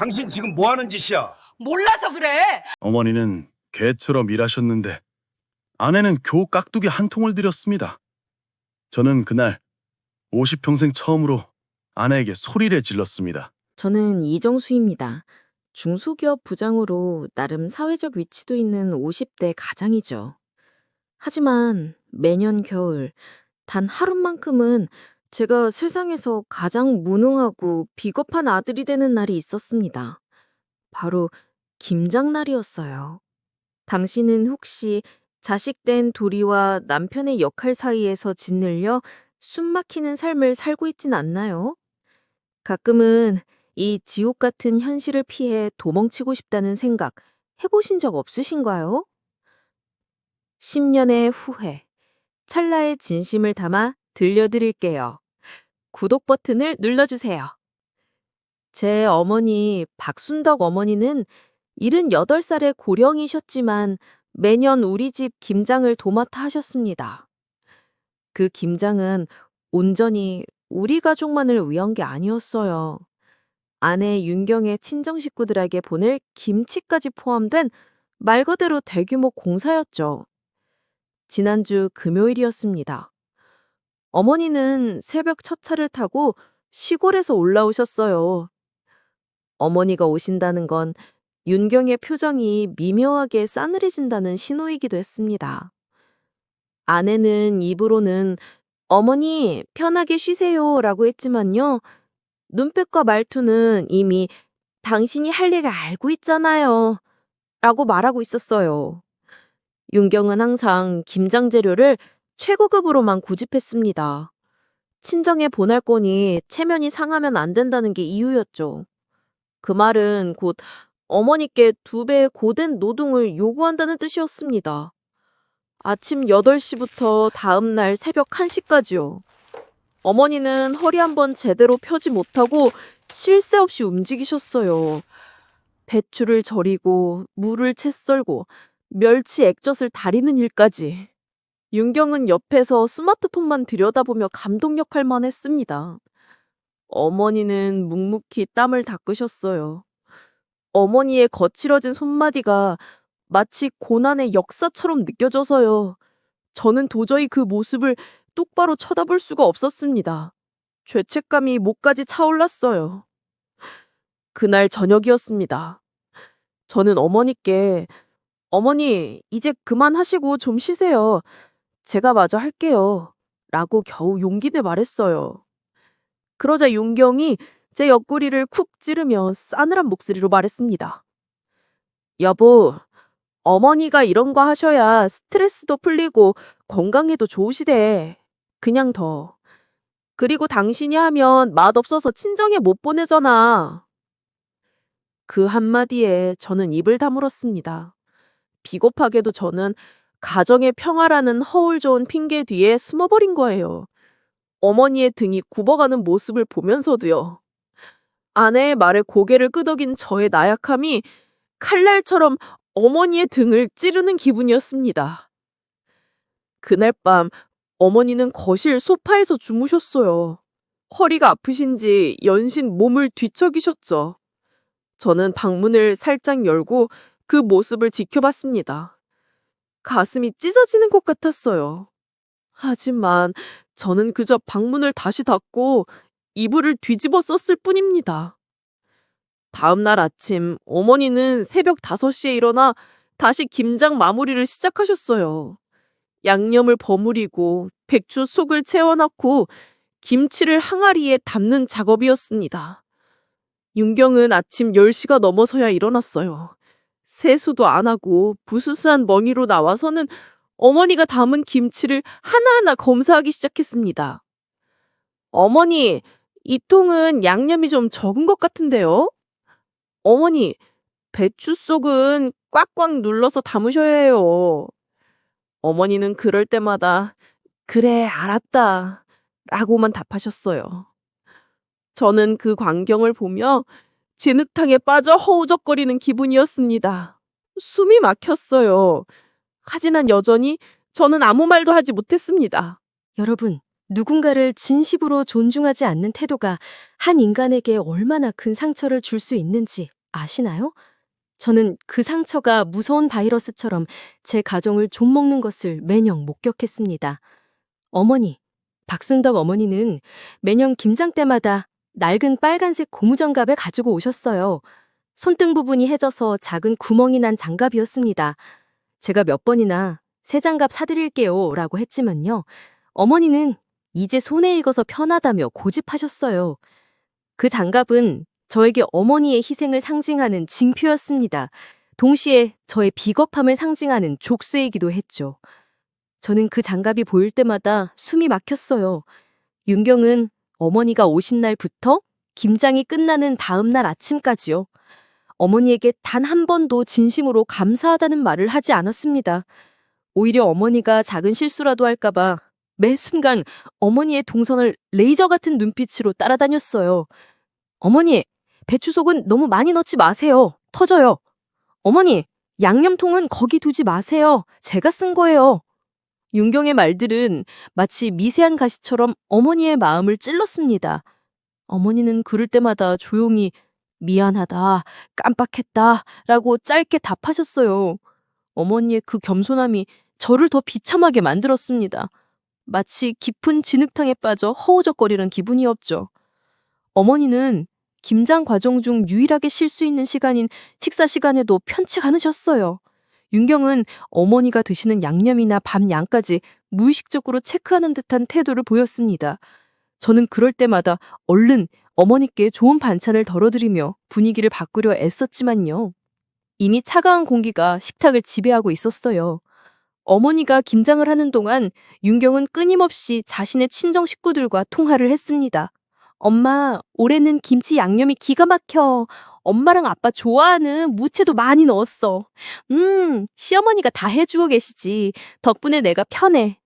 당신 지금 뭐 하는 짓이야? 몰라서 그래. 어머니는 개처럼 일하셨는데 아내는 겨우 깍두기 한 통을 드렸습니다. 저는 그날 50평생 처음으로 아내에게 소리를 질렀습니다. 저는 이정수입니다. 중소기업 부장으로 나름 사회적 위치도 있는 50대 가장이죠. 하지만 매년 겨울 단 하루만큼은 제가 세상에서 가장 무능하고 비겁한 아들이 되는 날이 있었습니다. 바로 김장날이었어요. 당신은 혹시 자식된 도리와 남편의 역할 사이에서 짓눌려 숨막히는 삶을 살고 있진 않나요? 가끔은 이 지옥 같은 현실을 피해 도망치고 싶다는 생각 해보신 적 없으신가요? 10년의 후회, 찰나의 진심을 담아 들려드릴게요. 구독 버튼을 눌러주세요. 제 어머니 박순덕 어머니는 78살의 고령이셨지만 매년 우리 집 김장을 도맡아 하셨습니다. 그 김장은 온전히 우리 가족만을 위한 게 아니었어요. 아내 윤경의 친정 식구들에게 보낼 김치까지 포함된 말 그대로 대규모 공사였죠. 지난주 금요일이었습니다. 어머니는 새벽 첫 차를 타고 시골에서 올라오셨어요. 어머니가 오신다는 건 윤경의 표정이 미묘하게 싸늘해진다는 신호이기도 했습니다. 아내는 입으로는 어머니 편하게 쉬세요 라고 했지만요. 눈빛과 말투는 이미 당신이 할 일 알고 있잖아요 라고 말하고 있었어요. 윤경은 항상 김장 재료를 최고급으로만 고집했습니다. 친정에 보낼 거니 체면이 상하면 안 된다는 게 이유였죠. 그 말은 곧 어머니께 2배의 고된 노동을 요구한다는 뜻이었습니다. 아침 8시부터 다음 날 새벽 1시까지요. 어머니는 허리 한번 제대로 펴지 못하고 쉴 새 없이 움직이셨어요. 배추를 절이고 물을 채 썰고 멸치 액젓을 다리는 일까지. 윤경은 옆에서 스마트폰만 들여다보며 감독 역할만 했습니다. 어머니는 묵묵히 땀을 닦으셨어요. 어머니의 거칠어진 손마디가 마치 고난의 역사처럼 느껴져서요. 저는 도저히 그 모습을 똑바로 쳐다볼 수가 없었습니다. 죄책감이 목까지 차올랐어요. 그날 저녁이었습니다. 저는 어머니께 어머니, 이제 그만하시고 좀 쉬세요. 제가 마저 할게요. 라고 겨우 용기 내 말했어요. 그러자 윤경이 제 옆구리를 쿡 찌르며 싸늘한 목소리로 말했습니다. 여보, 어머니가 이런 거 하셔야 스트레스도 풀리고 건강에도 좋으시대. 그냥 더. 그리고 당신이 하면 맛없어서 친정에 못 보내잖아. 그 한마디에 저는 입을 다물었습니다. 비겁하게도 저는 가정의 평화라는 허울 좋은 핑계 뒤에 숨어버린 거예요. 어머니의 등이 굽어가는 모습을 보면서도요. 아내의 말에 고개를 끄덕인 저의 나약함이 칼날처럼 어머니의 등을 찌르는 기분이었습니다. 그날 밤 어머니는 거실 소파에서 주무셨어요. 허리가 아프신지 연신 몸을 뒤척이셨죠. 저는 방문을 살짝 열고 그 모습을 지켜봤습니다. 가슴이 찢어지는 것 같았어요. 하지만 저는 그저 방문을 다시 닫고 이불을 뒤집어 썼을 뿐입니다. 다음 날 아침 어머니는 새벽 5시에 일어나 다시 김장 마무리를 시작하셨어요. 양념을 버무리고 배추 속을 채워넣고 김치를 항아리에 담는 작업이었습니다. 윤경은 아침 10시가 넘어서야 일어났어요. 세수도 안 하고 부스스한 멍이로 나와서는 어머니가 담은 김치를 하나하나 검사하기 시작했습니다. 어머니, 이 통은 양념이 좀 적은 것 같은데요? 어머니, 배추 속은 꽉꽉 눌러서 담으셔야 해요. 어머니는 그럴 때마다 그래, 알았다 라고만 답하셨어요. 저는 그 광경을 보며 진흙탕에 빠져 허우적거리는 기분이었습니다. 숨이 막혔어요. 하지만 여전히 저는 아무 말도 하지 못했습니다. 여러분, 누군가를 진심으로 존중하지 않는 태도가 한 인간에게 얼마나 큰 상처를 줄 수 있는지 아시나요? 저는 그 상처가 무서운 바이러스처럼 제 가정을 좀먹는 것을 매년 목격했습니다. 어머니, 박순덕 어머니는 매년 김장 때마다 낡은 빨간색 고무장갑을 가지고 오셨어요. 손등 부분이 해져서 작은 구멍이 난 장갑이었습니다. 제가 몇 번이나 새 장갑 사드릴게요 라고 했지만요. 어머니는 이제 손에 익어서 편하다며 고집하셨어요. 그 장갑은 저에게 어머니의 희생을 상징하는 징표였습니다. 동시에 저의 비겁함을 상징하는 족쇄이기도 했죠. 저는 그 장갑이 보일 때마다 숨이 막혔어요. 윤경은 어머니가 오신 날부터 김장이 끝나는 다음 날 아침까지요. 어머니에게 단 한 번도 진심으로 감사하다는 말을 하지 않았습니다. 오히려 어머니가 작은 실수라도 할까봐 매 순간 어머니의 동선을 레이저 같은 눈빛으로 따라다녔어요. 어머니, 배추속은 너무 많이 넣지 마세요. 터져요. 어머니, 양념통은 거기 두지 마세요. 제가 쓴 거예요. 윤경의 말들은 마치 미세한 가시처럼 어머니의 마음을 찔렀습니다. 어머니는 그럴 때마다 조용히 미안하다, 깜빡했다 라고 짧게 답하셨어요. 어머니의 그 겸손함이 저를 더 비참하게 만들었습니다. 마치 깊은 진흙탕에 빠져 허우적거리는 기분이었죠. 어머니는 김장 과정 중 유일하게 쉴 수 있는 시간인 식사 시간에도 편치 않으셨어요. 윤경은 어머니가 드시는 양념이나 밥 양까지 무의식적으로 체크하는 듯한 태도를 보였습니다. 저는 그럴 때마다 얼른 어머니께 좋은 반찬을 덜어드리며 분위기를 바꾸려 애썼지만요. 이미 차가운 공기가 식탁을 지배하고 있었어요. 어머니가 김장을 하는 동안 윤경은 끊임없이 자신의 친정 식구들과 통화를 했습니다. 엄마, 올해는 김치 양념이 기가 막혀. 엄마랑 아빠 좋아하는 무채도 많이 넣었어. 시어머니가 다 해주고 계시지. 덕분에 내가 편해.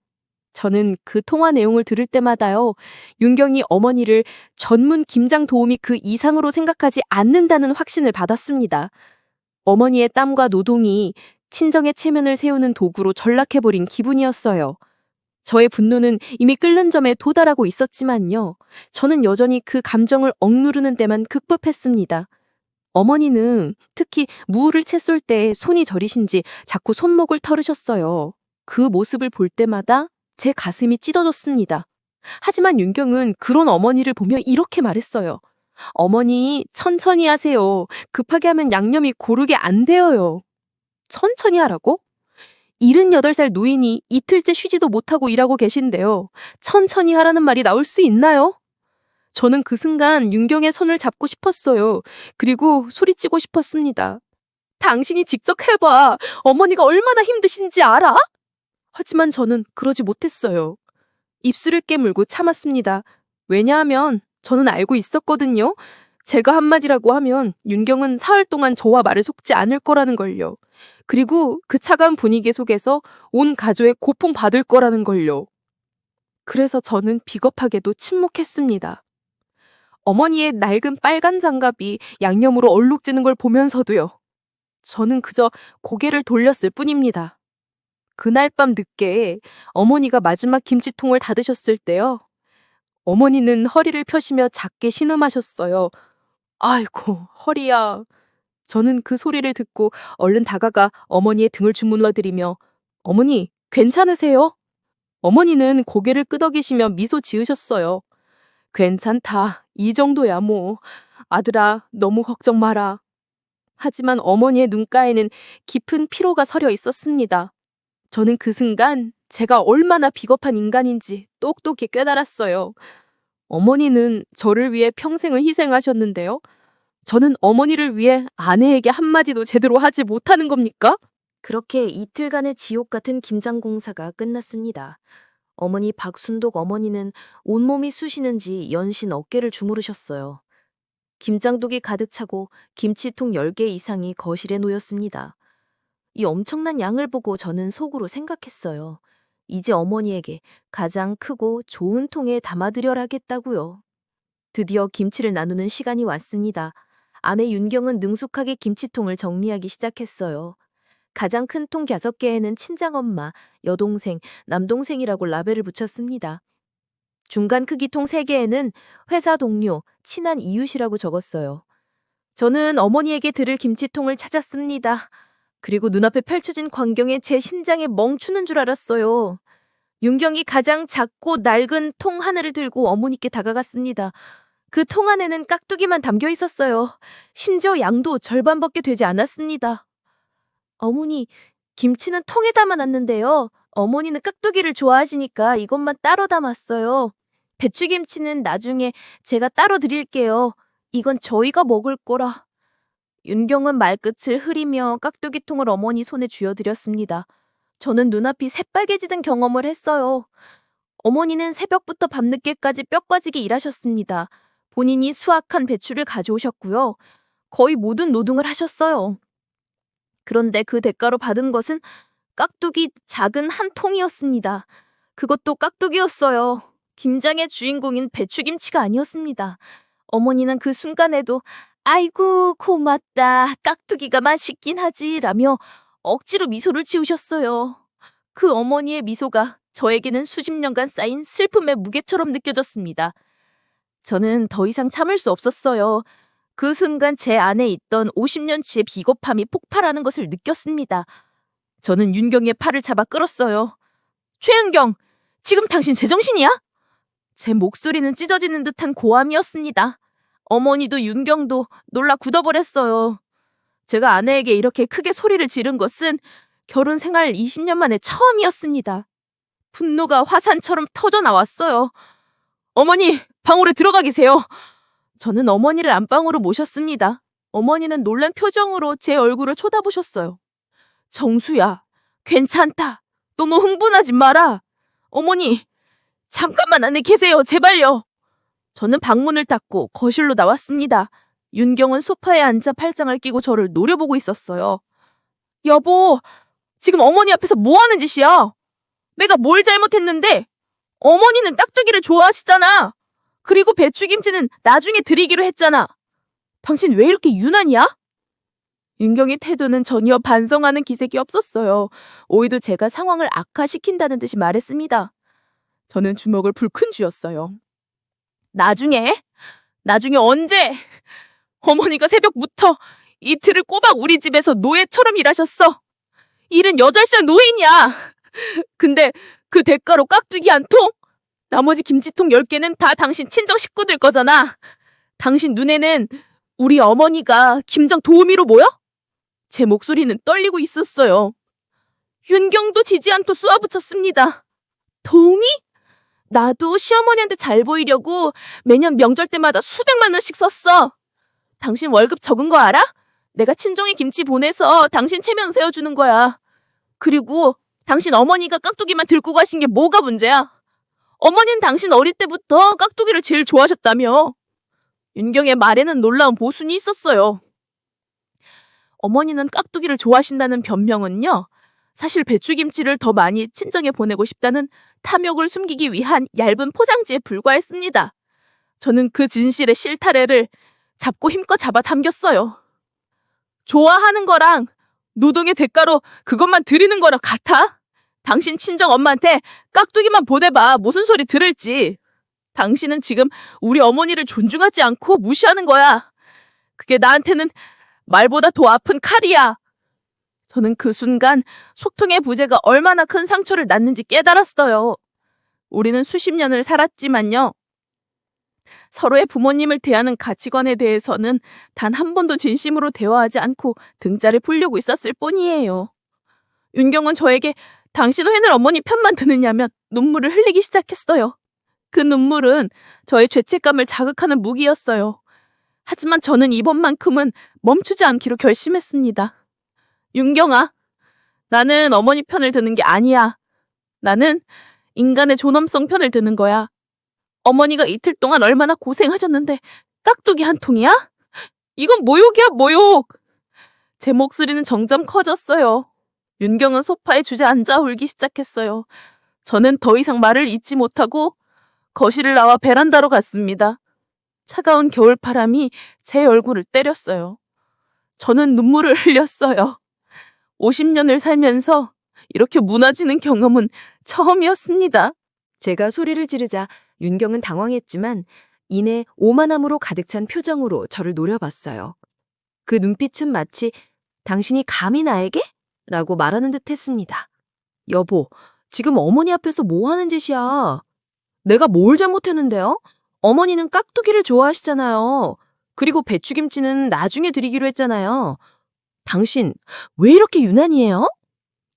저는 그 통화 내용을 들을 때마다요, 윤경이 어머니를 전문 김장 도우미 그 이상으로 생각하지 않는다는 확신을 받았습니다. 어머니의 땀과 노동이 친정의 체면을 세우는 도구로 전락해버린 기분이었어요. 저의 분노는 이미 끓는 점에 도달하고 있었지만요. 저는 여전히 그 감정을 억누르는 데만 급급했습니다. 어머니는 특히 무를 채 쏠 때 손이 저리신지 자꾸 손목을 털으셨어요. 그 모습을 볼 때마다 제 가슴이 찢어졌습니다. 하지만 윤경은 그런 어머니를 보며 이렇게 말했어요. 어머니, 천천히 하세요. 급하게 하면 양념이 고르게 안 되어요. 천천히 하라고? 78살 노인이 이틀째 쉬지도 못하고 일하고 계신데요. 천천히 하라는 말이 나올 수 있나요? 저는 그 순간 윤경의 손을 잡고 싶었어요. 그리고 소리치고 싶었습니다. 당신이 직접 해봐. 어머니가 얼마나 힘드신지 알아? 하지만 저는 그러지 못했어요. 입술을 깨물고 참았습니다. 왜냐하면 저는 알고 있었거든요. 제가 한마디라고 하면 윤경은 사흘 동안 저와 말을 섞지 않을 거라는 걸요. 그리고 그 차가운 분위기 속에서 온 가족에 고통받을 거라는 걸요. 그래서 저는 비겁하게도 침묵했습니다. 어머니의 낡은 빨간 장갑이 양념으로 얼룩지는 걸 보면서도요. 저는 그저 고개를 돌렸을 뿐입니다. 그날 밤 늦게 어머니가 마지막 김치통을 닫으셨을 때요. 어머니는 허리를 펴시며 작게 신음하셨어요. 아이고, 허리야. 저는 그 소리를 듣고 얼른 다가가 어머니의 등을 주물러드리며 어머니, 괜찮으세요? 어머니는 고개를 끄덕이시며 미소 지으셨어요. 괜찮다. 이 정도야 뭐. 아들아, 너무 걱정 마라. 하지만 어머니의 눈가에는 깊은 피로가 서려 있었습니다. 저는 그 순간 제가 얼마나 비겁한 인간인지 똑똑히 깨달았어요. 어머니는 저를 위해 평생을 희생하셨는데요. 저는 어머니를 위해 아내에게 한마디도 제대로 하지 못하는 겁니까? 그렇게 이틀간의 지옥 같은 김장 공사가 끝났습니다. 어머니 박순독 어머니는 온몸이 쑤시는지 연신 어깨를 주무르셨어요. 김장독이 가득 차고 김치통 10개 이상이 거실에 놓였습니다. 이 엄청난 양을 보고 저는 속으로 생각했어요. 이제 어머니에게 가장 크고 좋은 통에 담아드려야겠다고요. 드디어 김치를 나누는 시간이 왔습니다. 아내 윤경은 능숙하게 김치통을 정리하기 시작했어요. 가장 큰 통 5개에는 친정엄마, 여동생, 남동생이라고 라벨을 붙였습니다. 중간 크기 통 3개에는 회사 동료, 친한 이웃이라고 적었어요. 저는 어머니에게 드릴 김치통을 찾았습니다. 그리고 눈앞에 펼쳐진 광경에 제 심장이 멈추는 줄 알았어요. 윤경이 가장 작고 낡은 통 하나를 들고 어머니께 다가갔습니다. 그 통 안에는 깍두기만 담겨 있었어요. 심지어 양도 절반밖에 되지 않았습니다. 어머니, 김치는 통에 담아놨는데요. 어머니는 깍두기를 좋아하시니까 이것만 따로 담았어요. 배추김치는 나중에 제가 따로 드릴게요. 이건 저희가 먹을 거라. 윤경은 말끝을 흐리며 깍두기통을 어머니 손에 쥐어드렸습니다. 저는 눈앞이 새빨개지던 경험을 했어요. 어머니는 새벽부터 밤늦게까지 뼈 까지게 일하셨습니다. 본인이 수확한 배추를 가져오셨고요. 거의 모든 노동을 하셨어요. 그런데 그 대가로 받은 것은 깍두기 작은 한 통이었습니다. 그것도 깍두기였어요. 김장의 주인공인 배추김치가 아니었습니다. 어머니는 그 순간에도 아이고 고맙다, 깍두기가 맛있긴 하지 라며 억지로 미소를 지으셨어요. 그 어머니의 미소가 저에게는 수십 년간 쌓인 슬픔의 무게처럼 느껴졌습니다. 저는 더 이상 참을 수 없었어요. 그 순간 제 안에 있던 50년치의 비겁함이 폭발하는 것을 느꼈습니다. 저는 윤경의 팔을 잡아 끌었어요. 최윤경, 지금 당신 제정신이야? 제 목소리는 찢어지는 듯한 고함이었습니다. 어머니도 윤경도 놀라 굳어버렸어요. 제가 아내에게 이렇게 크게 소리를 지른 것은 결혼 생활 20년 만에 처음이었습니다. 분노가 화산처럼 터져 나왔어요. 어머니, 방으로 들어가 계세요. 저는 어머니를 안방으로 모셨습니다. 어머니는 놀란 표정으로 제 얼굴을 쳐다보셨어요. 정수야, 괜찮다. 너무 흥분하지 마라. 어머니, 잠깐만 안에 계세요. 제발요. 저는 방문을 닫고 거실로 나왔습니다. 윤경은 소파에 앉아 팔짱을 끼고 저를 노려보고 있었어요. 여보, 지금 어머니 앞에서 뭐 하는 짓이야? 내가 뭘 잘못했는데? 어머니는 깍두기를 좋아하시잖아. 그리고 배추김치는 나중에 드리기로 했잖아. 당신 왜 이렇게 유난이야? 윤경의 태도는 전혀 반성하는 기색이 없었어요. 오히려 제가 상황을 악화시킨다는 듯이 말했습니다. 저는 주먹을 불큰 쥐었어요. 나중에 언제? 어머니가 새벽부터 이틀을 꼬박 우리 집에서 노예처럼 일하셨어. 78살 노인이야. 근데 그 대가로 깍두기 한 통? 나머지 김치통 10개는 다 당신 친정 식구들 거잖아. 당신 눈에는 우리 어머니가 김장 도우미로 보여? 제 목소리는 떨리고 있었어요. 윤경도 지지 않고 쏘아붙였습니다. 도우미? 나도 시어머니한테 잘 보이려고 매년 명절 때마다 수백만 원씩 썼어. 당신 월급 적은 거 알아? 내가 친정에 김치 보내서 당신 체면 세워주는 거야. 그리고 당신 어머니가 깍두기만 들고 가신 게 뭐가 문제야? 어머니는 당신 어릴 때부터 깍두기를 제일 좋아하셨다며. 윤경의 말에는 놀라운 모순이 있었어요. 어머니는 깍두기를 좋아하신다는 변명은요, 사실 배추김치를 더 많이 친정에 보내고 싶다는 탐욕을 숨기기 위한 얇은 포장지에 불과했습니다. 저는 그 진실의 실타래를 잡고 힘껏 잡아 당겼어요. 좋아하는 거랑 노동의 대가로 그것만 드리는 거랑 같아? 당신 친정 엄마한테 깍두기만 보내봐. 무슨 소리 들을지. 당신은 지금 우리 어머니를 존중하지 않고 무시하는 거야. 그게 나한테는 말보다 더 아픈 칼이야. 저는 그 순간 소통의 부재가 얼마나 큰 상처를 낳는지 깨달았어요. 우리는 수십 년을 살았지만요. 서로의 부모님을 대하는 가치관에 대해서는 단 한 번도 진심으로 대화하지 않고 등자를 풀려고 있었을 뿐이에요. 윤경은 저에게 당신 왜 늘 어머니 편만 드느냐며 눈물을 흘리기 시작했어요. 그 눈물은 저의 죄책감을 자극하는 무기였어요. 하지만 저는 이번만큼은 멈추지 않기로 결심했습니다. 윤경아, 나는 어머니 편을 드는 게 아니야. 나는 인간의 존엄성 편을 드는 거야. 어머니가 이틀 동안 얼마나 고생하셨는데 깍두기 한 통이야? 이건 모욕이야, 모욕. 제 목소리는 점점 커졌어요. 윤경은 소파에 주저앉아 울기 시작했어요. 저는 더 이상 말을 잇지 못하고 거실을 나와 베란다로 갔습니다. 차가운 겨울바람이 제 얼굴을 때렸어요. 저는 눈물을 흘렸어요. 50년을 살면서 이렇게 무너지는 경험은 처음이었습니다. 제가 소리를 지르자 윤경은 당황했지만 이내 오만함으로 가득 찬 표정으로 저를 노려봤어요. 그 눈빛은 마치 당신이 감히 나에게? 라고 말하는 듯 했습니다. 여보, 지금 어머니 앞에서 뭐 하는 짓이야? 내가 뭘 잘못했는데요? 어머니는 깍두기를 좋아하시잖아요. 그리고 배추김치는 나중에 드리기로 했잖아요. 당신, 왜 이렇게 유난이에요?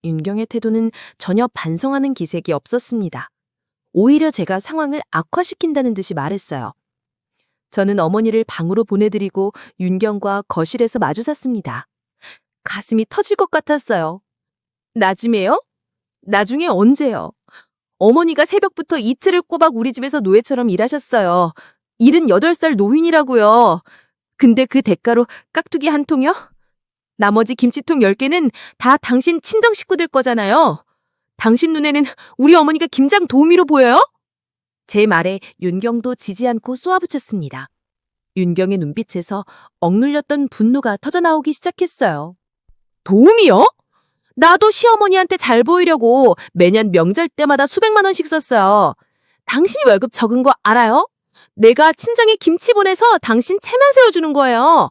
윤경의 태도는 전혀 반성하는 기색이 없었습니다. 오히려 제가 상황을 악화시킨다는 듯이 말했어요. 저는 어머니를 방으로 보내드리고 윤경과 거실에서 마주 섰습니다. 가슴이 터질 것 같았어요. 나중에요? 나중에 언제요? 어머니가 새벽부터 이틀을 꼬박 우리 집에서 노예처럼 일하셨어요. 78살 노인이라고요. 근데 그 대가로 깍두기 한 통이요? 나머지 김치통 10개는 다 당신 친정 식구들 거잖아요. 당신 눈에는 우리 어머니가 김장 도우미로 보여요? 제 말에 윤경도 지지 않고 쏘아붙였습니다. 윤경의 눈빛에서 억눌렸던 분노가 터져나오기 시작했어요. 도우미요? 나도 시어머니한테 잘 보이려고 매년 명절 때마다 수백만 원씩 썼어요. 당신이 월급 적은 거 알아요? 내가 친정에 김치 보내서 당신 체면 세워주는 거예요.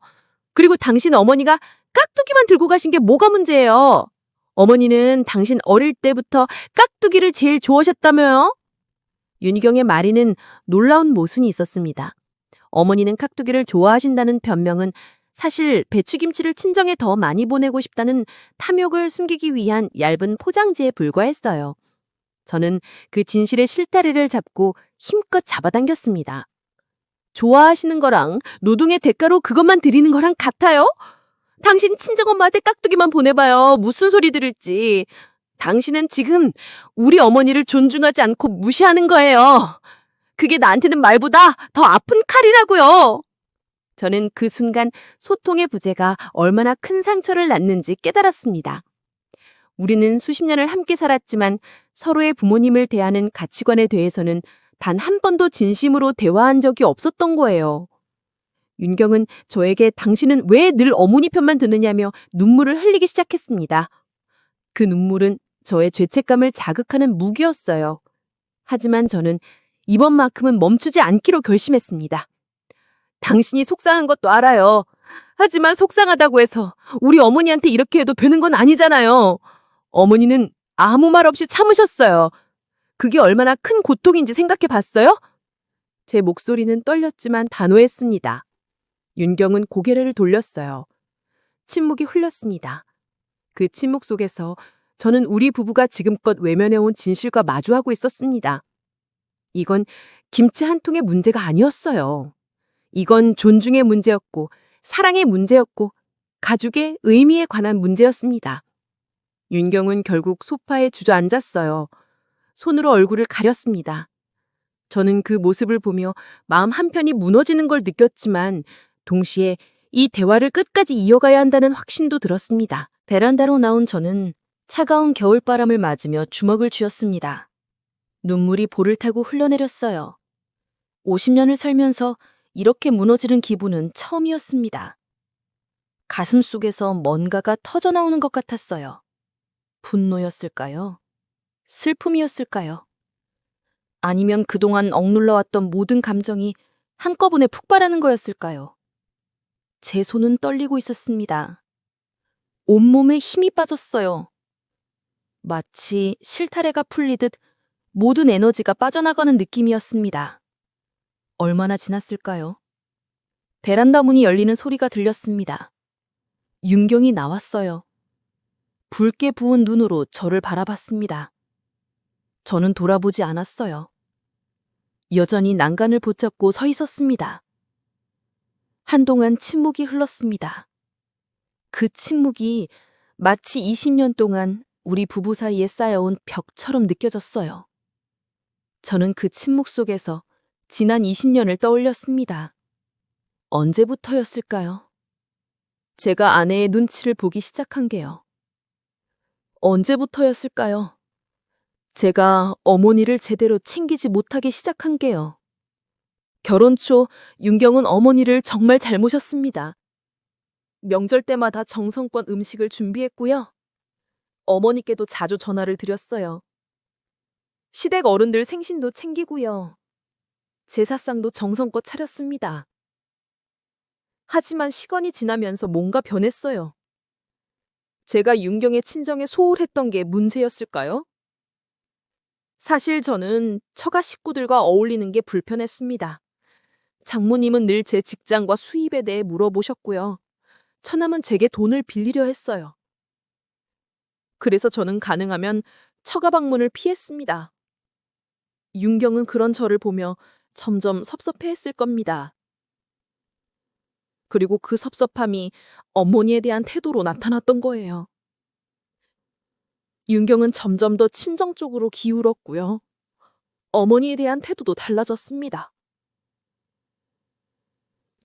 그리고 당신 어머니가 깍두기만 들고 가신 게 뭐가 문제예요? 어머니는 당신 어릴 때부터 깍두기를 제일 좋아하셨다며요? 윤희경의 말에는 놀라운 모순이 있었습니다. 어머니는 깍두기를 좋아하신다는 변명은 사실 배추김치를 친정에 더 많이 보내고 싶다는 탐욕을 숨기기 위한 얇은 포장지에 불과했어요. 저는 그 진실의 실타래를 잡고 힘껏 잡아당겼습니다. 좋아하시는 거랑 노동의 대가로 그것만 드리는 거랑 같아요? 당신 친정엄마한테 깍두기만 보내봐요. 무슨 소리 들을지. 당신은 지금 우리 어머니를 존중하지 않고 무시하는 거예요. 그게 나한테는 말보다 더 아픈 칼이라고요. 저는 그 순간 소통의 부재가 얼마나 큰 상처를 낳는지 깨달았습니다. 우리는 수십 년을 함께 살았지만 서로의 부모님을 대하는 가치관에 대해서는 단 한 번도 진심으로 대화한 적이 없었던 거예요. 윤경은 저에게 당신은 왜 늘 어머니 편만 드느냐며 눈물을 흘리기 시작했습니다. 그 눈물은 저의 죄책감을 자극하는 무기였어요. 하지만 저는 이번만큼은 멈추지 않기로 결심했습니다. 당신이 속상한 것도 알아요. 하지만 속상하다고 해서 우리 어머니한테 이렇게 해도 되는 건 아니잖아요. 어머니는 아무 말 없이 참으셨어요. 그게 얼마나 큰 고통인지 생각해 봤어요? 제 목소리는 떨렸지만 단호했습니다. 윤경은 고개를 돌렸어요. 침묵이 흘렀습니다. 그 침묵 속에서 저는 우리 부부가 지금껏 외면해온 진실과 마주하고 있었습니다. 이건 김치 한 통의 문제가 아니었어요. 이건 존중의 문제였고 사랑의 문제였고 가족의 의미에 관한 문제였습니다. 윤경은 결국 소파에 주저앉았어요. 손으로 얼굴을 가렸습니다. 저는 그 모습을 보며 마음 한편이 무너지는 걸 느꼈지만 동시에 이 대화를 끝까지 이어가야 한다는 확신도 들었습니다. 베란다로 나온 저는 차가운 겨울바람을 맞으며 주먹을 쥐었습니다. 눈물이 볼을 타고 흘러내렸어요. 50년을 살면서 이렇게 무너지는 기분은 처음이었습니다. 가슴 속에서 뭔가가 터져나오는 것 같았어요. 분노였을까요? 슬픔이었을까요? 아니면 그동안 억눌러왔던 모든 감정이 한꺼번에 폭발하는 거였을까요? 제 손은 떨리고 있었습니다. 온몸에 힘이 빠졌어요. 마치 실타래가 풀리듯 모든 에너지가 빠져나가는 느낌이었습니다. 얼마나 지났을까요? 베란다 문이 열리는 소리가 들렸습니다. 윤경이 나왔어요. 붉게 부은 눈으로 저를 바라봤습니다. 저는 돌아보지 않았어요. 여전히 난간을 붙잡고 서 있었습니다. 한동안 침묵이 흘렀습니다. 그 침묵이 마치 20년 동안 우리 부부 사이에 쌓여온 벽처럼 느껴졌어요. 저는 그 침묵 속에서 지난 20년을 떠올렸습니다. 언제부터였을까요? 제가 아내의 눈치를 보기 시작한 게요. 언제부터였을까요? 제가 어머니를 제대로 챙기지 못하기 시작한 게요. 결혼 초 윤경은 어머니를 정말 잘 모셨습니다. 명절 때마다 정성껏 음식을 준비했고요. 어머니께도 자주 전화를 드렸어요. 시댁 어른들 생신도 챙기고요. 제사상도 정성껏 차렸습니다. 하지만 시간이 지나면서 뭔가 변했어요. 제가 윤경의 친정에 소홀했던 게 문제였을까요? 사실 저는 처가 식구들과 어울리는 게 불편했습니다. 장모님은 늘 제 직장과 수입에 대해 물어보셨고요. 처남은 제게 돈을 빌리려 했어요. 그래서 저는 가능하면 처가 방문을 피했습니다. 윤경은 그런 저를 보며 점점 섭섭해했을 겁니다. 그리고 그 섭섭함이 어머니에 대한 태도로 나타났던 거예요. 윤경은 점점 더 친정 쪽으로 기울었고요. 어머니에 대한 태도도 달라졌습니다.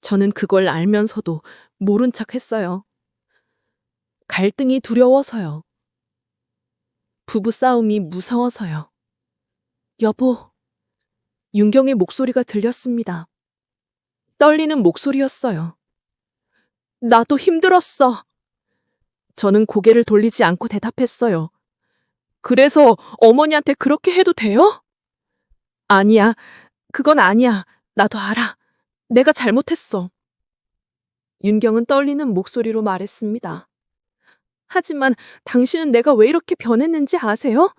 저는 그걸 알면서도 모른 척 했어요. 갈등이 두려워서요. 부부싸움이 무서워서요. 여보, 윤경의 목소리가 들렸습니다. 떨리는 목소리였어요. 나도 힘들었어. 저는 고개를 돌리지 않고 대답했어요. 그래서 어머니한테 그렇게 해도 돼요? 아니야, 그건 아니야. 나도 알아. 내가 잘못했어. 윤경은 떨리는 목소리로 말했습니다. 하지만 당신은 내가 왜 이렇게 변했는지 아세요?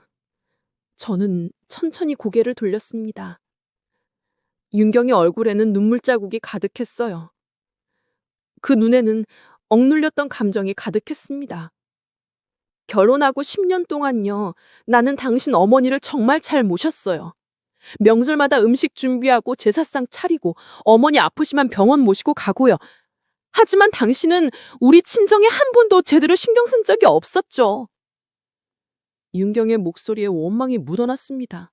저는 천천히 고개를 돌렸습니다. 윤경의 얼굴에는 눈물 자국이 가득했어요. 그 눈에는 억눌렸던 감정이 가득했습니다. 결혼하고 10년 동안요, 나는 당신 어머니를 정말 잘 모셨어요. 명절마다 음식 준비하고 제사상 차리고 어머니 아프시면 병원 모시고 가고요. 하지만 당신은 우리 친정에 한 번도 제대로 신경 쓴 적이 없었죠. 윤경의 목소리에 원망이 묻어났습니다.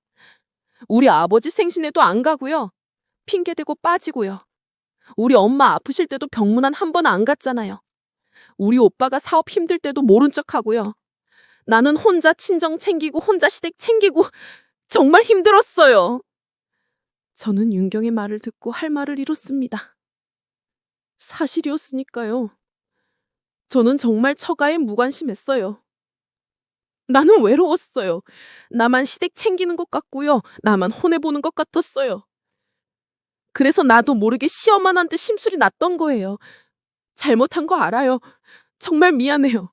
우리 아버지 생신에도 안 가고요. 핑계대고 빠지고요. 우리 엄마 아프실 때도 병문안 한 번 안 갔잖아요. 우리 오빠가 사업 힘들 때도 모른 척하고요. 나는 혼자 친정 챙기고 혼자 시댁 챙기고 정말 힘들었어요. 저는 윤경의 말을 듣고 할 말을 잃었습니다. 사실이었으니까요. 저는 정말 처가에 무관심했어요. 나는 외로웠어요. 나만 시댁 챙기는 것 같고요. 나만 혼해보는 것 같았어요. 그래서 나도 모르게 시어머니한테 심술이 났던 거예요. 잘못한 거 알아요. 정말 미안해요.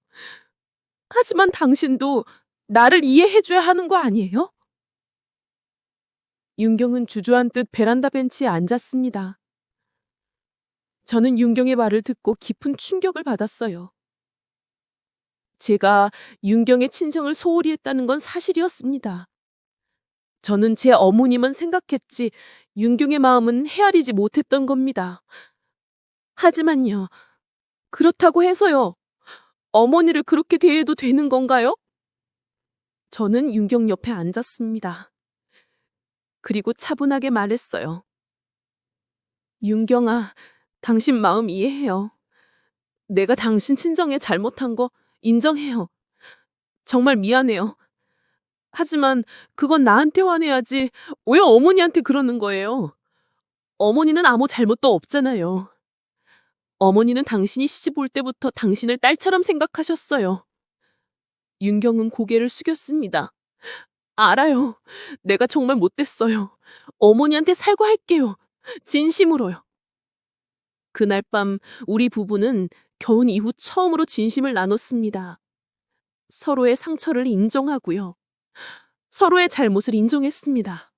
하지만 당신도 나를 이해해줘야 하는 거 아니에요? 윤경은 주저한 듯 베란다 벤치에 앉았습니다. 저는 윤경의 말을 듣고 깊은 충격을 받았어요. 제가 윤경의 친정을 소홀히 했다는 건 사실이었습니다. 저는 제 어머님은 생각했지 윤경의 마음은 헤아리지 못했던 겁니다. 하지만요, 그렇다고 해서요, 어머니를 그렇게 대해도 되는 건가요? 저는 윤경 옆에 앉았습니다. 그리고 차분하게 말했어요. 윤경아, 당신 마음 이해해요. 내가 당신 친정에 잘못한 거 인정해요. 정말 미안해요. 하지만 그건 나한테 화내야지 왜 어머니한테 그러는 거예요? 어머니는 아무 잘못도 없잖아요. 어머니는 당신이 시집 올 때부터 당신을 딸처럼 생각하셨어요. 윤경은 고개를 숙였습니다. 알아요. 내가 정말 못됐어요. 어머니한테 사과할게요. 진심으로요. 그날 밤 우리 부부는 결혼 이후 처음으로 진심을 나눴습니다. 서로의 상처를 인정하고요. 서로의 잘못을 인정했습니다.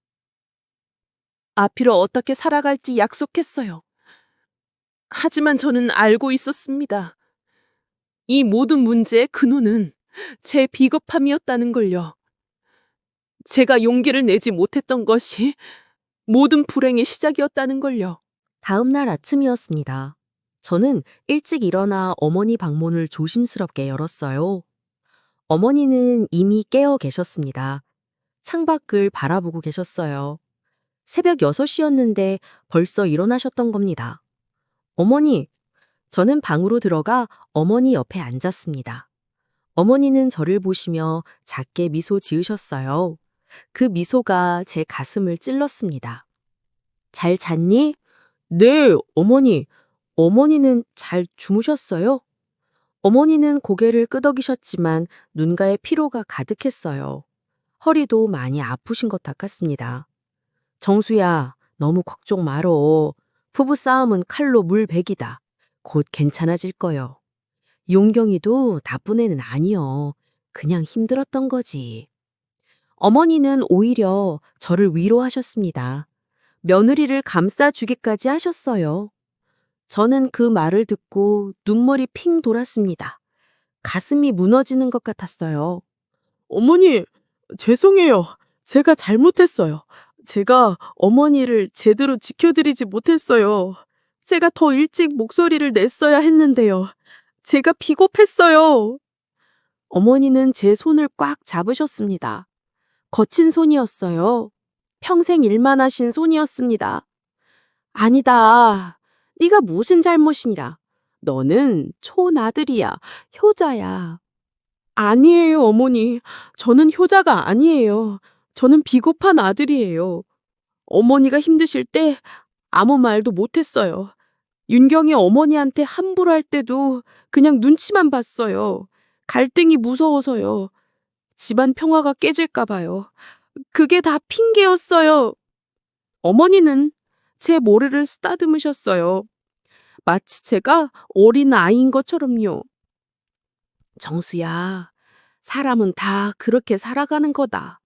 앞으로 어떻게 살아갈지 약속했어요. 하지만 저는 알고 있었습니다. 이 모든 문제의 근원은 제 비겁함이었다는 걸요. 제가 용기를 내지 못했던 것이 모든 불행의 시작이었다는 걸요. 다음 날 아침이었습니다. 저는 일찍 일어나 어머니 방문을 조심스럽게 열었어요. 어머니는 이미 깨어 계셨습니다. 창밖을 바라보고 계셨어요. 새벽 6시였는데 벌써 일어나셨던 겁니다. 어머니, 저는 방으로 들어가 어머니 옆에 앉았습니다. 어머니는 저를 보시며 작게 미소 지으셨어요. 그 미소가 제 가슴을 찔렀습니다. 잘 잤니? 네, 어머니. 어머니는 잘 주무셨어요? 어머니는 고개를 끄덕이셨지만 눈가에 피로가 가득했어요. 허리도 많이 아프신 것 같았습니다. 정수야, 너무 걱정 말어. 부부싸움은 칼로 물베기다. 곧 괜찮아질 거요. 용경이도 나쁜 애는 아니여. 그냥 힘들었던 거지. 어머니는 오히려 저를 위로하셨습니다. 며느리를 감싸주기까지 하셨어요. 저는 그 말을 듣고 눈물이 핑 돌았습니다. 가슴이 무너지는 것 같았어요. 어머니, 죄송해요. 제가 잘못했어요. 제가 어머니를 제대로 지켜드리지 못했어요. 제가 더 일찍 목소리를 냈어야 했는데요. 제가 비겁했어요. 어머니는 제 손을 꽉 잡으셨습니다. 거친 손이었어요. 평생 일만 하신 손이었습니다. 아니다. 네가 무슨 잘못이니라. 너는 촌아들이야. 효자야. 아니에요, 어머니. 저는 효자가 아니에요. 저는 비겁한 아들이에요. 어머니가 힘드실 때 아무 말도 못했어요. 윤경이 어머니한테 함부로 할 때도 그냥 눈치만 봤어요. 갈등이 무서워서요. 집안 평화가 깨질까 봐요. 그게 다 핑계였어요. 어머니는 제 머리를 쓰다듬으셨어요. 마치 제가 어린 아이인 것처럼요. 정수야, 사람은 다 그렇게 살아가는 거다.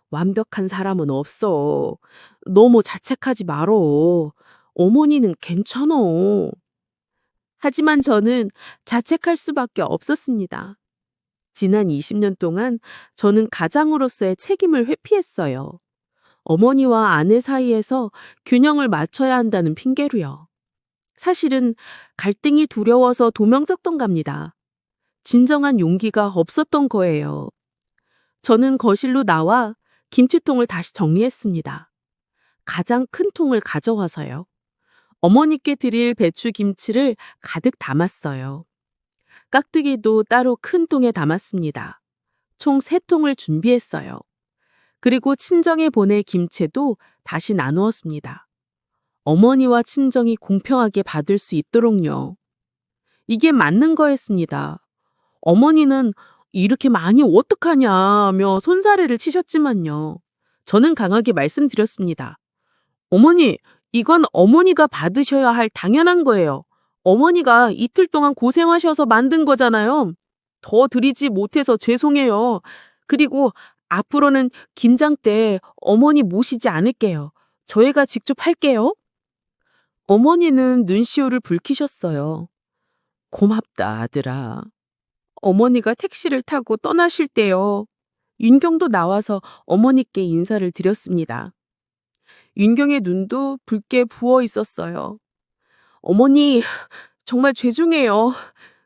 완벽한 사람은 없어. 너무 자책하지 말어. 어머니는 괜찮어. 하지만 저는 자책할 수밖에 없었습니다. 지난 20년 동안 저는 가장으로서의 책임을 회피했어요. 어머니와 아내 사이에서 균형을 맞춰야 한다는 핑계로요. 사실은 갈등이 두려워서 도망쳤던 겁니다. 진정한 용기가 없었던 거예요. 저는 거실로 나와 김치통을 다시 정리했습니다. 가장 큰 통을 가져와서요. 어머니께 드릴 배추김치를 가득 담았어요. 깍두기도 따로 큰 통에 담았습니다. 총 3통을 준비했어요. 그리고 친정에 보낼 김치도 다시 나누었습니다. 어머니와 친정이 공평하게 받을 수 있도록요. 이게 맞는 거였습니다. 어머니는 이렇게 많이 어떡하냐며 손사래를 치셨지만요. 저는 강하게 말씀드렸습니다. 어머니, 이건 어머니가 받으셔야 할 당연한 거예요. 어머니가 이틀 동안 고생하셔서 만든 거잖아요. 더 드리지 못해서 죄송해요. 그리고 앞으로는 김장 때 어머니 모시지 않을게요. 저희가 직접 할게요. 어머니는 눈시울을 붉히셨어요. 고맙다, 아들아. 어머니가 택시를 타고 떠나실 때요. 윤경도 나와서 어머니께 인사를 드렸습니다. 윤경의 눈도 붉게 부어 있었어요. 어머니, 정말 죄송해요.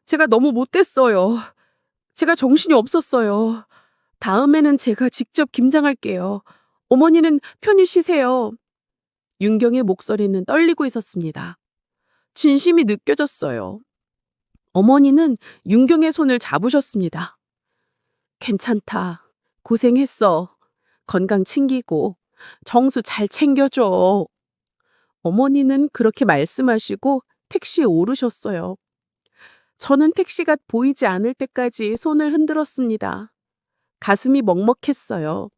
제가 너무 못됐어요. 제가 정신이 없었어요. 다음에는 제가 직접 김장할게요. 어머니는 편히 쉬세요. 윤경의 목소리는 떨리고 있었습니다. 진심이 느껴졌어요. 어머니는 윤경의 손을 잡으셨습니다. 괜찮다. 고생했어. 건강 챙기고 정수 잘 챙겨줘. 어머니는 그렇게 말씀하시고 택시에 오르셨어요. 저는 택시가 보이지 않을 때까지 손을 흔들었습니다. 가슴이 먹먹했어요.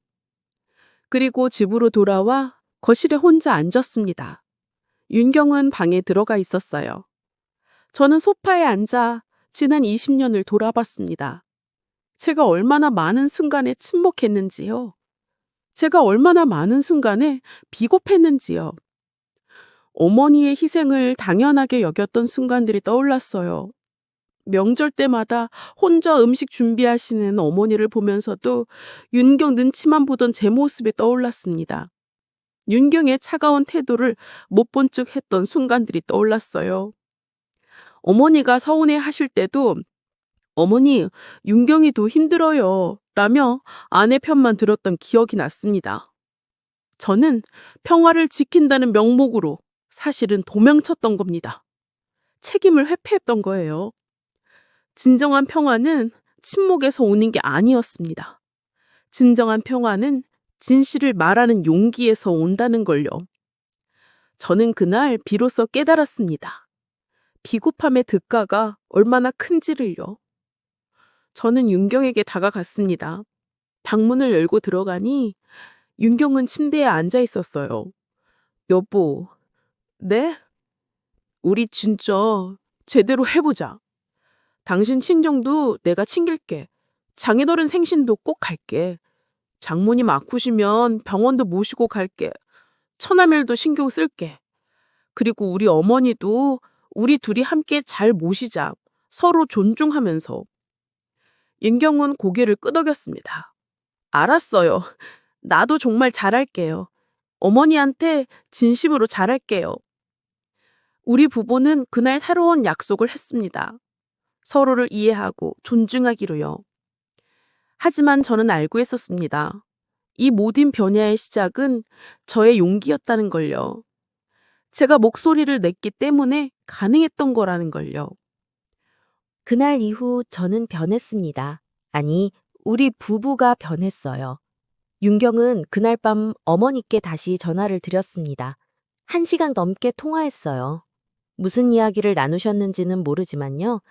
그리고 집으로 돌아와 거실에 혼자 앉았습니다. 윤경은 방에 들어가 있었어요. 저는 소파에 앉아 지난 20년을 돌아봤습니다. 제가 얼마나 많은 순간에 침묵했는지요. 제가 얼마나 많은 순간에 비겁했는지요. 어머니의 희생을 당연하게 여겼던 순간들이 떠올랐어요. 명절 때마다 혼자 음식 준비하시는 어머니를 보면서도 윤경 눈치만 보던 제 모습이 떠올랐습니다. 윤경의 차가운 태도를 못 본 척 했던 순간들이 떠올랐어요. 어머니가 서운해 하실 때도 어머니, 윤경이도 힘들어요 라며 아내 편만 들었던 기억이 났습니다. 저는 평화를 지킨다는 명목으로 사실은 도망쳤던 겁니다. 책임을 회피했던 거예요. 진정한 평화는 침묵에서 오는 게 아니었습니다. 진정한 평화는 진실을 말하는 용기에서 온다는 걸요. 저는 그날 비로소 깨달았습니다. 비겁함의 대가가 얼마나 큰지를요. 저는 윤경에게 다가갔습니다. 방문을 열고 들어가니 윤경은 침대에 앉아 있었어요. 여보, 네? 우리 진짜 제대로 해보자. 당신 친정도 내가 챙길게. 장인어른 생신도 꼭 갈게. 장모님 아프시면 병원도 모시고 갈게. 처남일도 신경 쓸게. 그리고 우리 어머니도 우리 둘이 함께 잘 모시자. 서로 존중하면서. 윤경은 고개를 끄덕였습니다. 알았어요. 나도 정말 잘할게요. 어머니한테 진심으로 잘할게요. 우리 부부는 그날 새로운 약속을 했습니다. 서로를 이해하고 존중하기로요. 하지만 저는 알고 있었습니다. 이 모든 변화의 시작은 저의 용기였다는 걸요. 제가 목소리를 냈기 때문에 가능했던 거라는 걸요. 그날 이후 저는 변했습니다. 아니, 우리 부부가 변했어요. 윤경은 그날 밤 어머니께 다시 전화를 드렸습니다. 1시간 넘게 통화했어요. 무슨 이야기를 나누셨는지는 모르지만요.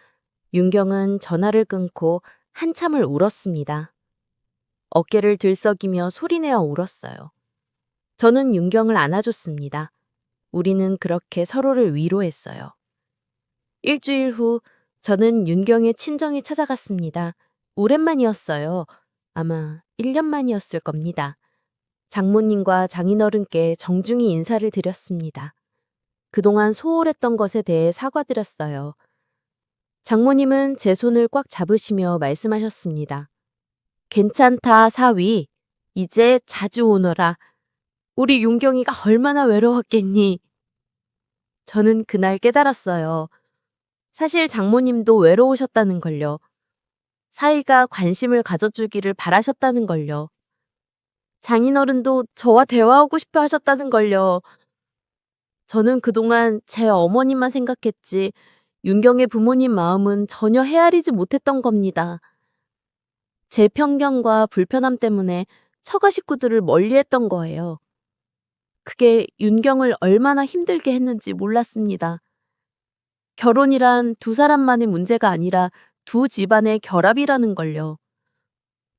윤경은 전화를 끊고 한참을 울었습니다. 어깨를 들썩이며 소리내어 울었어요. 저는 윤경을 안아줬습니다. 우리는 그렇게 서로를 위로했어요. 일주일 후 저는 윤경의 친정에 찾아갔습니다. 오랜만이었어요. 아마 1년 만이었을 겁니다. 장모님과 장인어른께 정중히 인사를 드렸습니다. 그동안 소홀했던 것에 대해 사과드렸어요. 장모님은 제 손을 꽉 잡으시며 말씀하셨습니다. 괜찮다, 사위. 이제 자주 오너라. 우리 윤경이가 얼마나 외로웠겠니? 저는 그날 깨달았어요. 사실 장모님도 외로우셨다는 걸요. 사위가 관심을 가져주기를 바라셨다는 걸요. 장인어른도 저와 대화하고 싶어 하셨다는 걸요. 저는 그동안 제 어머님만 생각했지 윤경의 부모님 마음은 전혀 헤아리지 못했던 겁니다. 제 편견과 불편함 때문에 처가 식구들을 멀리했던 거예요. 그게 윤경을 얼마나 힘들게 했는지 몰랐습니다. 결혼이란 두 사람만의 문제가 아니라 두 집안의 결합이라는 걸요.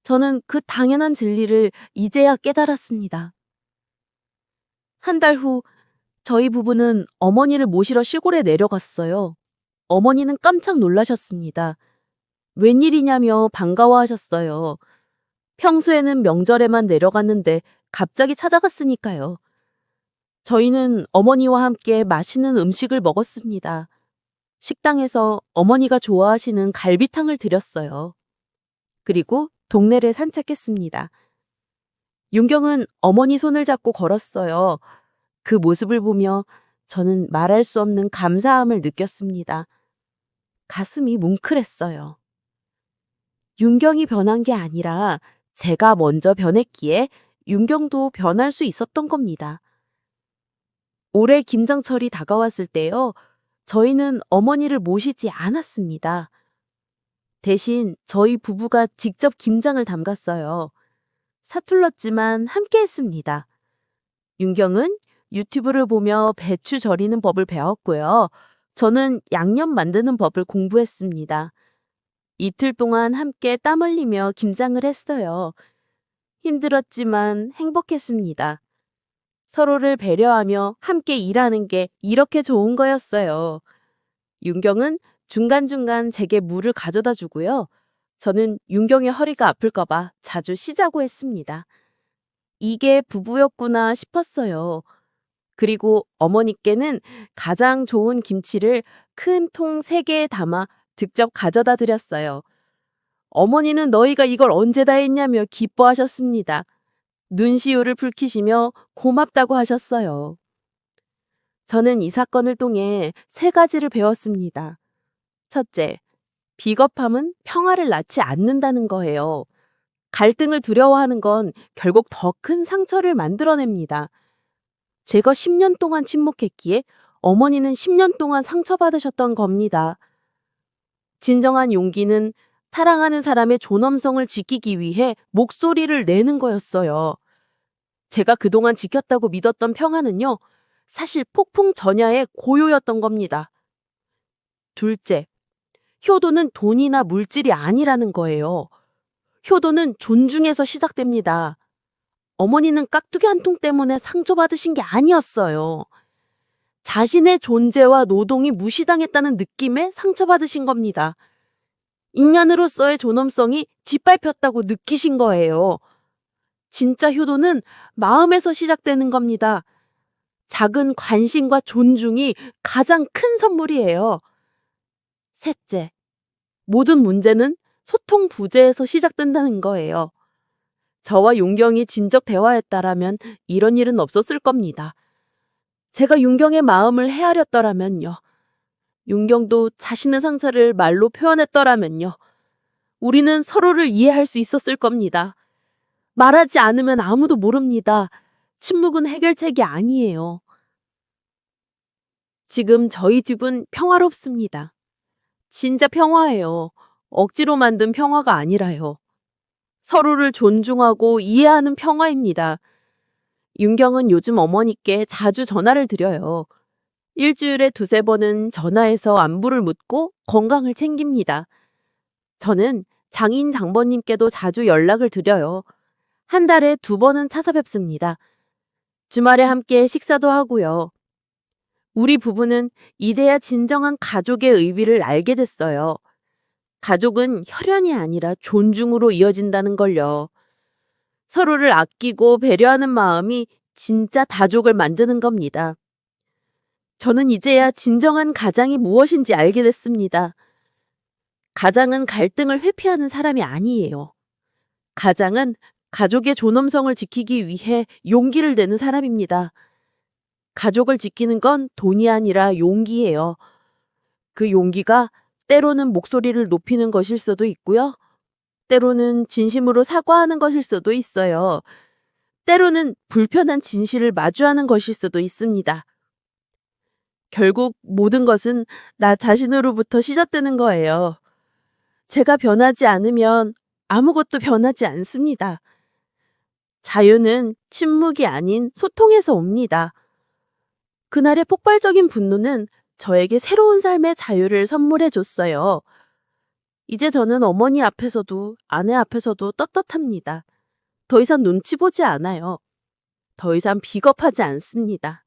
저는 그 당연한 진리를 이제야 깨달았습니다. 한 달 후 저희 부부는 어머니를 모시러 시골에 내려갔어요. 어머니는 깜짝 놀라셨습니다. 웬일이냐며 반가워하셨어요. 평소에는 명절에만 내려갔는데 갑자기 찾아갔으니까요. 저희는 어머니와 함께 맛있는 음식을 먹었습니다. 식당에서 어머니가 좋아하시는 갈비탕을 드렸어요. 그리고 동네를 산책했습니다. 윤경은 어머니 손을 잡고 걸었어요. 그 모습을 보며 저는 말할 수 없는 감사함을 느꼈습니다. 가슴이 뭉클했어요. 윤경이 변한 게 아니라 제가 먼저 변했기에 윤경도 변할 수 있었던 겁니다. 올해 김장철이 다가왔을 때요. 저희는 어머니를 모시지 않았습니다. 대신 저희 부부가 직접 김장을 담갔어요. 서툴렀지만 함께 했습니다. 윤경은 유튜브를 보며 배추 절이는 법을 배웠고요. 저는 양념 만드는 법을 공부했습니다. 이틀 동안 함께 땀 흘리며 김장을 했어요. 힘들었지만 행복했습니다. 서로를 배려하며 함께 일하는 게 이렇게 좋은 거였어요. 윤경은 중간중간 제게 물을 가져다 주고요. 저는 윤경의 허리가 아플까봐 자주 쉬자고 했습니다. 이게 부부였구나 싶었어요. 그리고 어머니께는 가장 좋은 김치를 큰 통 3개에 담아 직접 가져다 드렸어요. 어머니는 너희가 이걸 언제 다 했냐며 기뻐하셨습니다. 눈시울을 붉히시며 고맙다고 하셨어요. 저는 이 사건을 통해 3가지를 배웠습니다. 첫째, 비겁함은 평화를 낳지 않는다는 거예요. 갈등을 두려워하는 건 결국 더 큰 상처를 만들어냅니다. 제가 10년 동안 침묵했기에 어머니는 10년 동안 상처받으셨던 겁니다. 진정한 용기는 사랑하는 사람의 존엄성을 지키기 위해 목소리를 내는 거였어요. 제가 그동안 지켰다고 믿었던 평화는요, 사실 폭풍 전야의 고요였던 겁니다. 둘째, 효도는 돈이나 물질이 아니라는 거예요. 효도는 존중에서 시작됩니다. 어머니는 깍두기 한 통 때문에 상처받으신 게 아니었어요. 자신의 존재와 노동이 무시당했다는 느낌에 상처받으신 겁니다. 인간으로서의 존엄성이 짓밟혔다고 느끼신 거예요. 진짜 효도는 마음에서 시작되는 겁니다. 작은 관심과 존중이 가장 큰 선물이에요. 셋째, 모든 문제는 소통 부재에서 시작된다는 거예요. 저와 윤경이 진적 대화했다라면 이런 일은 없었을 겁니다. 제가 윤경의 마음을 헤아렸더라면요. 윤경도 자신의 상처를 말로 표현했더라면요. 우리는 서로를 이해할 수 있었을 겁니다. 말하지 않으면 아무도 모릅니다. 침묵은 해결책이 아니에요. 지금 저희 집은 평화롭습니다. 진짜 평화예요. 억지로 만든 평화가 아니라요. 서로를 존중하고 이해하는 평화입니다. 윤경은 요즘 어머니께 자주 전화를 드려요. 일주일에 2~3번은 전화해서 안부를 묻고 건강을 챙깁니다. 저는 장인 장모님께도 자주 연락을 드려요. 한 달에 2번은 찾아뵙습니다. 주말에 함께 식사도 하고요. 우리 부부는 이제야 진정한 가족의 의미를 알게 됐어요. 가족은 혈연이 아니라 존중으로 이어진다는 걸요. 서로를 아끼고 배려하는 마음이 진짜 다족을 만드는 겁니다. 저는 이제야 진정한 가장이 무엇인지 알게 됐습니다. 가장은 갈등을 회피하는 사람이 아니에요. 가장은 가족의 존엄성을 지키기 위해 용기를 내는 사람입니다. 가족을 지키는 건 돈이 아니라 용기예요. 그 용기가 때로는 목소리를 높이는 것일 수도 있고요. 때로는 진심으로 사과하는 것일 수도 있어요. 때로는 불편한 진실을 마주하는 것일 수도 있습니다. 결국 모든 것은 나 자신으로부터 시작되는 거예요. 제가 변하지 않으면 아무것도 변하지 않습니다. 자유는 침묵이 아닌 소통에서 옵니다. 그날의 폭발적인 분노는 저에게 새로운 삶의 자유를 선물해 줬어요. 이제 저는 어머니 앞에서도 아내 앞에서도 떳떳합니다. 더 이상 눈치 보지 않아요. 더 이상 비겁하지 않습니다.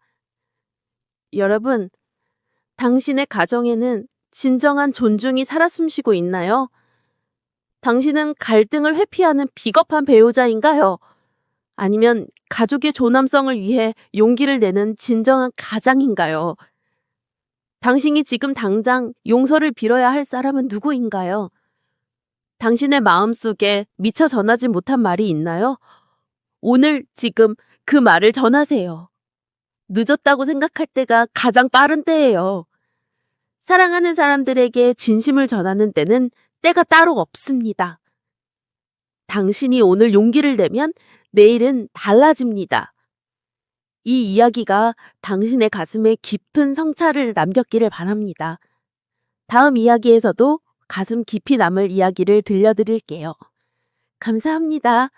여러분, 당신의 가정에는 진정한 존중이 살아 숨쉬고 있나요? 당신은 갈등을 회피하는 비겁한 배우자인가요? 아니면 가족의 존엄성을 위해 용기를 내는 진정한 가장인가요? 당신이 지금 당장 용서를 빌어야 할 사람은 누구인가요? 당신의 마음속에 미처 전하지 못한 말이 있나요? 오늘 지금 그 말을 전하세요. 늦었다고 생각할 때가 가장 빠른 때예요. 사랑하는 사람들에게 진심을 전하는 때는 때가 따로 없습니다. 당신이 오늘 용기를 내면 내일은 달라집니다. 이 이야기가 당신의 가슴에 깊은 성찰을 남겼기를 바랍니다. 다음 이야기에서도 가슴 깊이 남을 이야기를 들려드릴게요. 감사합니다.